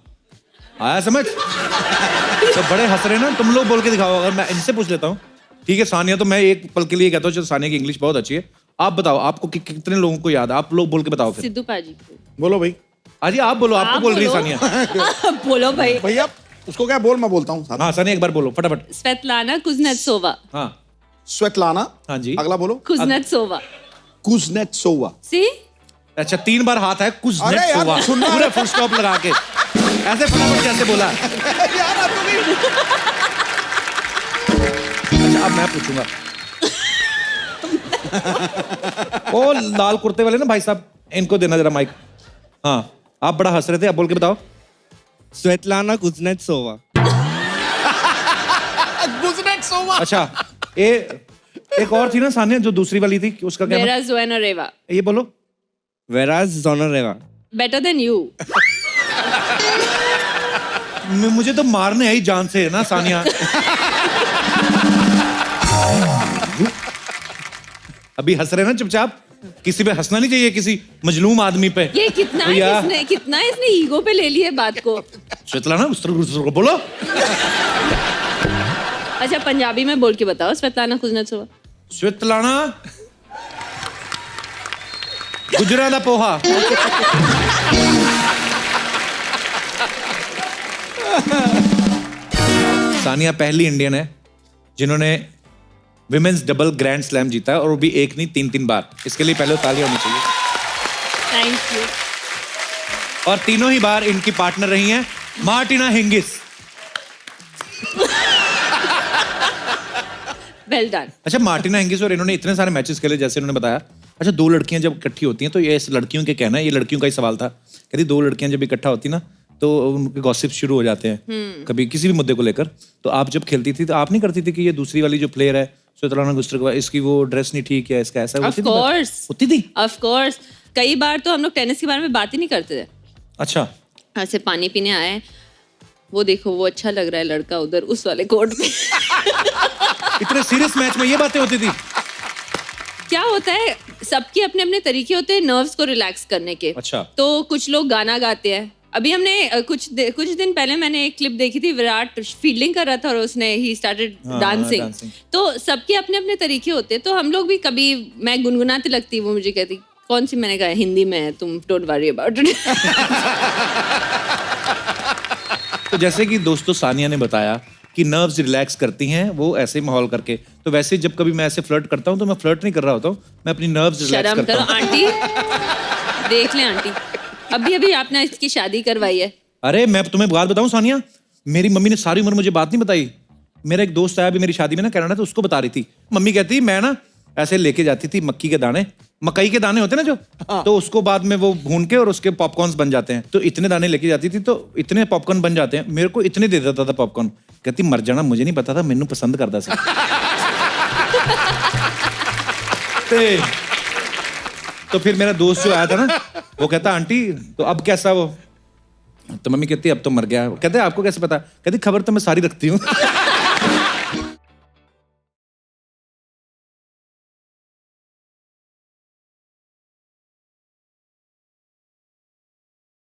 आया समझ? तो बड़े हंस रहे ना, तुम लोग बोल के दिखाओ। अगर मैं इनसे पूछ लेता हूँ, ठीक है सानिया, तो मैं एक पल के लिए कहता हूँ सानिया की इंग्लिश बहुत अच्छी है, आप बताओ आपको कितने लोगों को याद है? आप लोग बोल के बताओ फिर। सिद्धू पाजी। बोलो भाई। अजी आप बोलो, आपको बोल रही है सानिया। बोलो भाई। भैया उसको क्या बोल, मैं बोलता हूँ। हाँ सानिया, एक बार बोलो फटाफट। Svetlana Kuznetsova. हाँ स्वेतलाना। हाँ जी। अगला बोलो। कुज़नेत्सोवा। कुज़नेत्सोवा। सी? अच्छा 3 बार हाथ है अरे यार, कुज़नेत्सोवा, सुनना पूरा फुल स्टॉप लगा के ऐसे फटाफट कैसे बोला? अच्छा अब मैं पूछूंगा। ओ लाल कुर्ते वाले ना भाई साहब, इनको देना जरा माइक। हाँ आप बड़ा हंस रहे थे, अब बोल के बताओ। Svetlana Kuznetsova. कुज़नेत्सोवा। अच्छा एक और थी ना सानिया जो दूसरी वाली थी, उसका क्या नाम? Vera Zvonareva. ये बोलो। Vera Zvonareva. Better than you. मुझे तो मारने है ही जान से ना सानिया। अभी हंस रहे ना चुपचाप, किसी पे हंसना नहीं चाहिए, किसी मजलूम आदमी पे। ये कितना इसने ईगो पे ले लिया बात को। स्वेतलाना उस तरह को बोलो। अच्छा पंजाबी में बोल के बताओ स्वेतलाना कुज़नेत्सोवा। स्वेतलाना गुजरा दा पोहा। सानिया पहली इंडियन है जिन्होंने विमेंस डबल ग्रैंड स्लैम जीता है, और वो भी एक नहीं 3 बार। इसके लिए पहले तालियां होनी चाहिए। Thank you. और तीनों ही बार इनकी पार्टनर रही हैं मार्टिना हिंगिस। Well done. अच्छा मार्टिना हिंगिस और इन्होंने इतने सारे मैचेस खेले, जैसे उन्होंने बताया। अच्छा 2 लड़कियां जब इकट्ठी होती हैं तो ये लड़कियों के कहना है, ये लड़कियों का ही सवाल था, कहती 2 लड़कियां जब इकट्ठा होती ना तो उनके गॉसिप शुरू हो जाते हैं कभी किसी भी मुद्दे को लेकर। तो आप जब खेलती थी तो आप नहीं करती थी कि ये दूसरी वाली जो प्लेयर है स्वेतलाना गुस्ट्रोवा, इसकी वो ड्रेस नहीं ठीक है, इसका ऐसा ऑफ कोर्स होती थी? Of course. कई बार तो हम लोग टेनिस के बारे में बात ही नहीं करते थे। अच्छा ऐसे पानी पीने आए, वो देखो वो अच्छा लग रहा है लड़का उधर उस वाले कोर्ट पे। इतने सीरियस मैच में ये बातें होती थी? क्या होता है, सबके अपने अपने तरीके होते हैं नर्व्स को रिलैक्स करने के। अच्छा। तो कुछ लोग गाना गाते हैं। अभी हमने कुछ दिन पहले मैंने एक क्लिप देखी थी, विराट फील्डिंग कर रहा था और उसने ही स्टार्टेड डांसिंग। तो सबके अपने अपने तरीके होते हैं। तो हम लोग भी कभी, मैं गुनगुनाती लगती, वो मुझे कहती कौन सी, मैंने कहा हिंदी में है, तुम डोंट वरी अबाउट इट। तो जैसे कि दोस्तों सानिया ने बताया कि नर्व्स रिलैक्स करती हैं वो ऐसे ही माहौल करके, तो वैसे जब कभी मैं ऐसे फ्लर्ट करता हूँ तो मैं फ्लर्ट नहीं कर रहा होता हूँ, मैं अपनी नर्व्स रिलैक्स शर्म करता करो हूँ। आंटी। देख लें आंटी, अभी आपने इसकी शादी करवाई है। अरे मैं तुम्हें बात बताऊं सानिया, मेरी मम्मी ने सारी उम्र मुझे बात नहीं बताई। मेरा एक दोस्त आया अभी मेरी शादी में ना कनाडा, तो उसको बता रही थी। मम्मी कहती मैं ना ऐसे लेके जाती थी मक्की के दाने, मकई के दाने होते ना जो, तो उसको बाद में वो भून के और उसके पॉपकॉर्न्स बन जाते हैं। तो इतने दाने लेके जाती थी तो इतने पॉपकॉर्न बन जाते हैं, मेरे को इतने दे देता था पॉपकॉर्न। कहती मर जाना, मुझे नहीं पता था, मैनू पसंद करता सी। तो फिर मेरा दोस्त जो आया था ना, वो कहता आंटी तो अब कैसा वो? तो मम्मी कहती अब तो मर गया। कहते आपको कैसे पता? कहती खबर तो मैं सारी रखती हूँ।